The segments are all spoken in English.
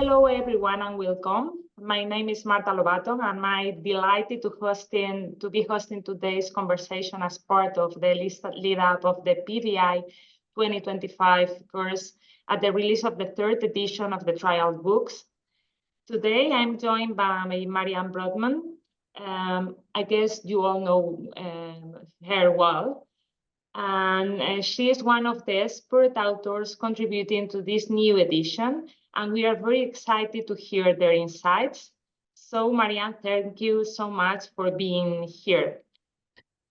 Hello, everyone, and welcome. My name is Marta Lobato, and I'm delighted to be hosting today's conversation as part of the lead up of the PVI 2025 course at the release of the third edition of the trial books. Today, I'm joined by Marianne Brodmann. I guess you all know her well. And she is one of the expert authors contributing to this new edition, and we are very excited to hear their insights. So, Marianne, thank you so much for being here.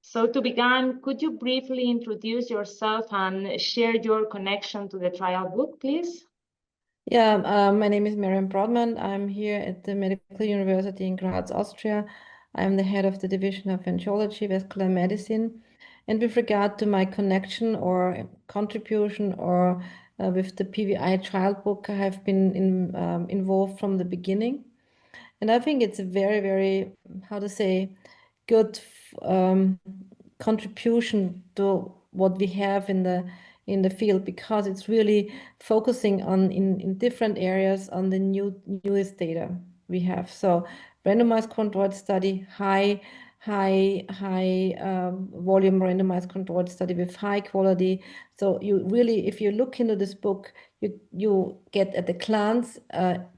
So to begin, could you briefly introduce yourself and share your connection to the trial book, please? Yeah, my name is Marianne Brodmann. I'm here at the Medical University in Graz, Austria. I'm the head of the Division of Angiology, Vascular Medicine. And with regard to my connection or contribution or with the PVI Trial Book, I have been involved from the beginning. And I think it's a very, very, how to say, good contribution to what we have in the field, because it's really focusing on in different areas on the newest data we have. So randomized controlled study, high volume randomized controlled study with high quality. So you really, if you look into this book, you get at a glance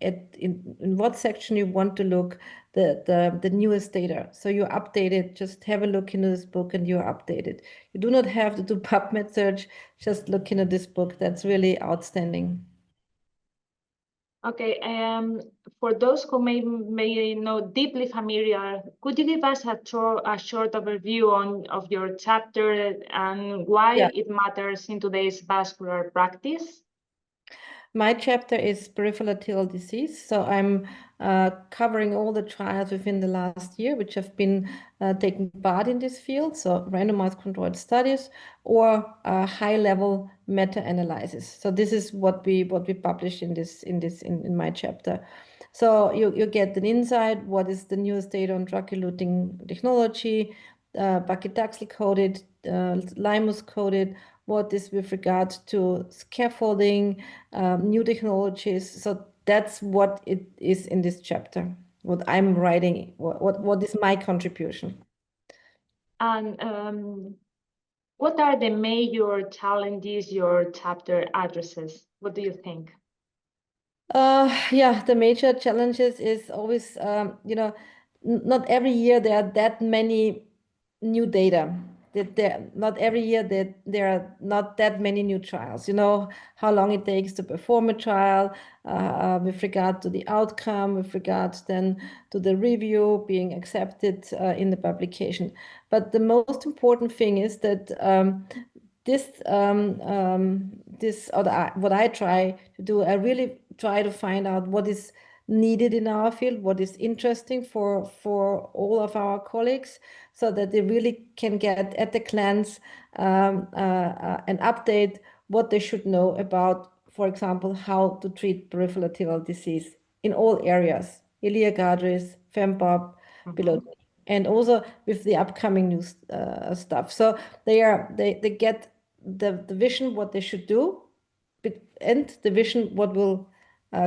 in what section you want to look the newest data. So you update it, just have a look into this book and you're updated. You do not have to do PubMed search, just look into this book. That's really outstanding. Okay, for those who may not deeply familiar, could you give us a short overview of your chapter and why it matters in today's vascular practice? My chapter is peripheral arterial disease. So I'm covering all the trials within the last year, which have been taking part in this field. So randomized controlled studies or high-level meta-analysis. So this is what we publish in my chapter. So you get an insight. What is the newest data on drug-eluting technology, paclitaxel-coated, limus-coated? What is with regard to scaffolding, new technologies. So that's what it is in this chapter, what I'm writing, what is my contribution. And what are the major challenges your chapter addresses? What do you think? Yeah, the major challenges is always, not every year there are that many new data. Not every year there are not that many new trials. You know how long it takes to perform a trial with regard to the outcome, with regards then to the review being accepted in the publication. But the most important thing is that what I try to do, I really try to find out what is needed in our field, what is interesting for all of our colleagues, so that they really can get at the glance an update what they should know about, for example, how to treat peripheral arterial disease in all areas, iliac arteries, fembob, below, and also with the upcoming new stuff. So they get the vision what they should do, and the vision what will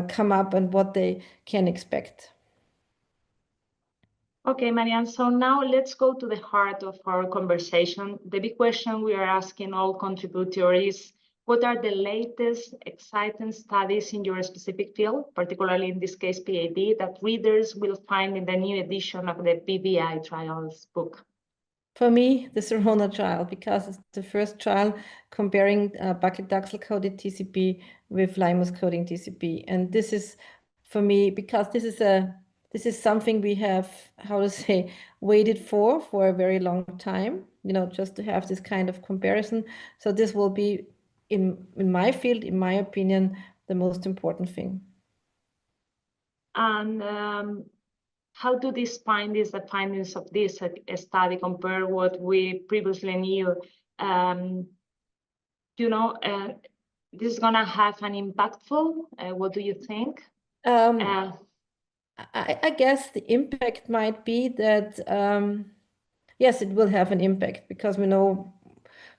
come up and what they can expect. Okay, Marianne, so now let's go to the heart of our conversation. The big question we are asking all contributors is, what are the latest exciting studies in your specific field, particularly in this case PAD, that readers will find in the new edition of the PVI Trials book? For me, the SIRONA trial, because it's the first trial comparing paclitaxel-coated TCB with limus-coated TCB. And this is, for me, because this is something we have, how to say, waited for a very long time, just to have this kind of comparison. So this will be, in my field, in my opinion, the most important thing. And how do the findings of this study compare what we previously knew? This is gonna have an impactful. What do you think? I guess the impact might be that, yes, it will have an impact, because we know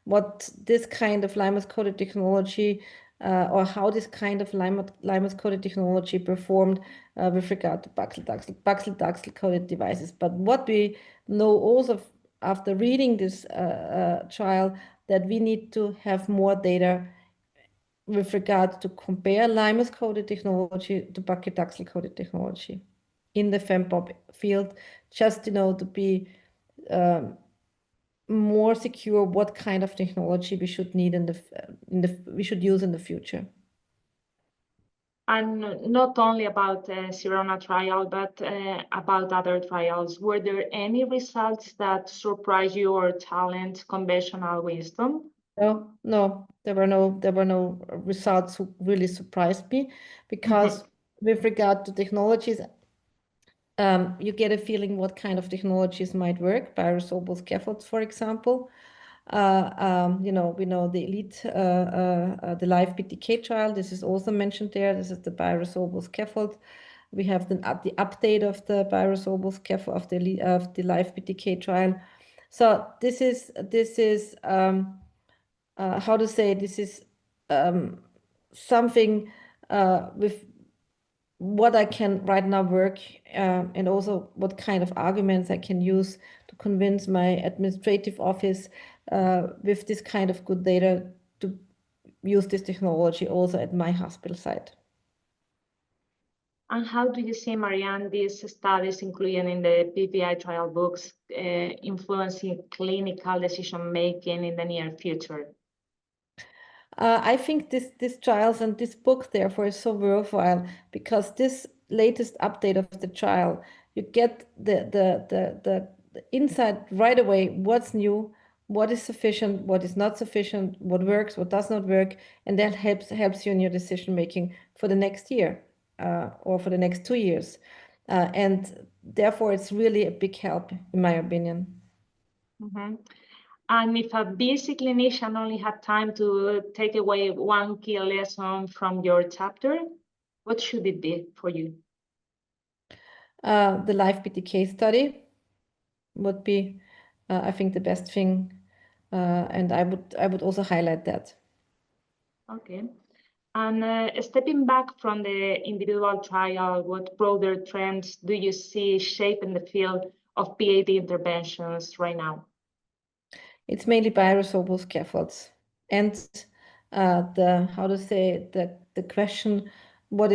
what this kind of limus-coated technology or how this kind of limus-coated technology performed with regard to paclitaxel-coated devices. But what we know also after reading this trial, that we need to have more data with regard to compare limus-coated technology to paclitaxel-coated technology in the FEMPOP field, just to be more secure what kind of technology we should need we should use in the future. And not only about the SIRONA trial, but about other trials. Were there any results that surprised you or challenged conventional wisdom? No, there were no results who really surprised me, because with regard to technologies, you get a feeling what kind of technologies might work. Bioresorbable scaffolds, for example. We know the ELITE, the live BTK trial. This is also mentioned there. This is the bioresorbable scaffold. We have the update of the bioresorbable scaffold of the live BTK trial. So this is how to say, this is something with what I can right now work, and also what kind of arguments I can use to convince my administrative office with this kind of good data to use this technology also at my hospital site. And how do you see, Marianne, these studies included in the PVI trial books influencing clinical decision-making in the near future? I think these trials and this book, therefore, is so worthwhile, because this latest update of the trial, you get the insight right away, what's new, what is sufficient, what is not sufficient, what works, what does not work, and that helps you in your decision making for the next year or for the next 2 years. And therefore, it's really a big help, in my opinion. Mm-hmm. And if a busy clinician only had time to take away one key lesson from your chapter, what should it be for you? The live BTK study would be, I think, the best thing, and I would also highlight that. Okay. And stepping back from the individual trial, what broader trends do you see shaping the field of PAD interventions right now? It's mainly bioresorbable scaffolds, and the question, what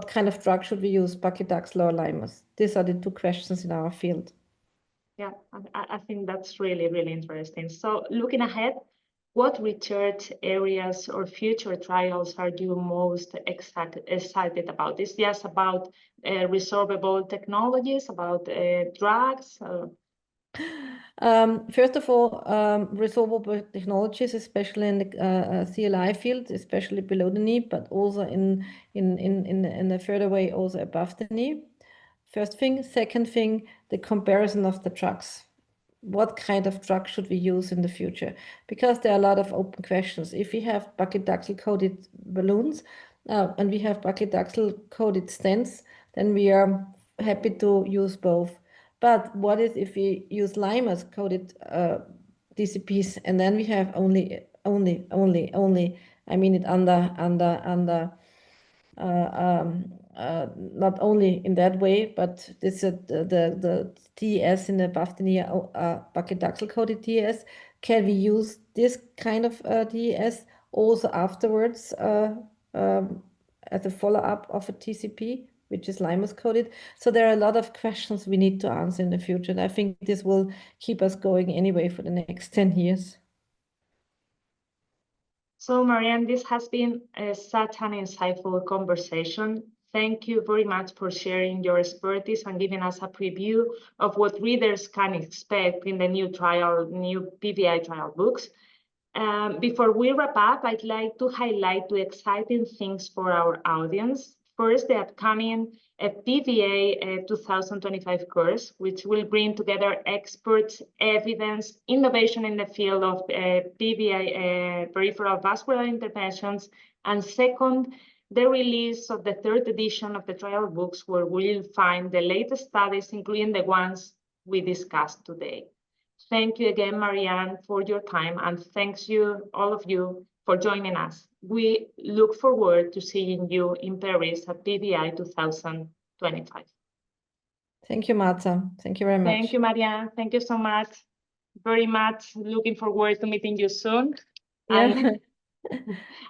kind of drug should we use, paclitaxel or limus? These are the 2 questions in our field. Yeah, I think that's really, really interesting. So looking ahead, what research areas or future trials are you most excited about? Is just about resorbable technologies, about drugs? First of all, resorbable technologies, especially in the CLI field, especially below the knee, but also in the further way, also above the knee. First thing. Second thing, the comparison of the drugs. What kind of drug should we use in the future? Because there are a lot of open questions. If we have paclitaxel-coated balloons and we have paclitaxel-coated stents, then we are happy to use both. But what is if we use limus-coated DCBs, and then we have only, I mean it under not only in that way, but this the TES in the above the knee paclitaxel-coated TES. Can we use this kind of TES also afterwards as a follow-up of a TCP, which is limus-coated? So there are a lot of questions we need to answer in the future, and I think this will keep us going anyway for the next 10 years. So, Marianne, this has been such an insightful conversation. Thank you very much for sharing your expertise and giving us a preview of what readers can expect in the new PVI trial books. Before we wrap up, I'd like to highlight 2 exciting things for our audience. First, the upcoming PVA 2025 course, which will bring together experts, evidence, innovation in the field of PVI peripheral vascular interventions. And second, the release of the 3rd edition of the trial books, where we'll find the latest studies, including the ones we discussed today. Thank you again, Marianne, for your time, and thanks you, all of you, for joining us. we look forward to seeing you in Paris at PVI 2025. Thank you, Marta. Thank you very much. Thank you, Marianne. Thank you so much. Very much looking forward to meeting you soon. Yeah.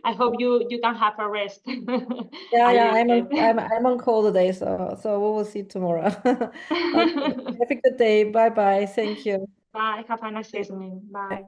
I hope you can have a rest. Yeah, I'm on call today, so we will see tomorrow. Okay. Have a good day. Bye bye. Thank you. Bye. Have a nice evening. Bye.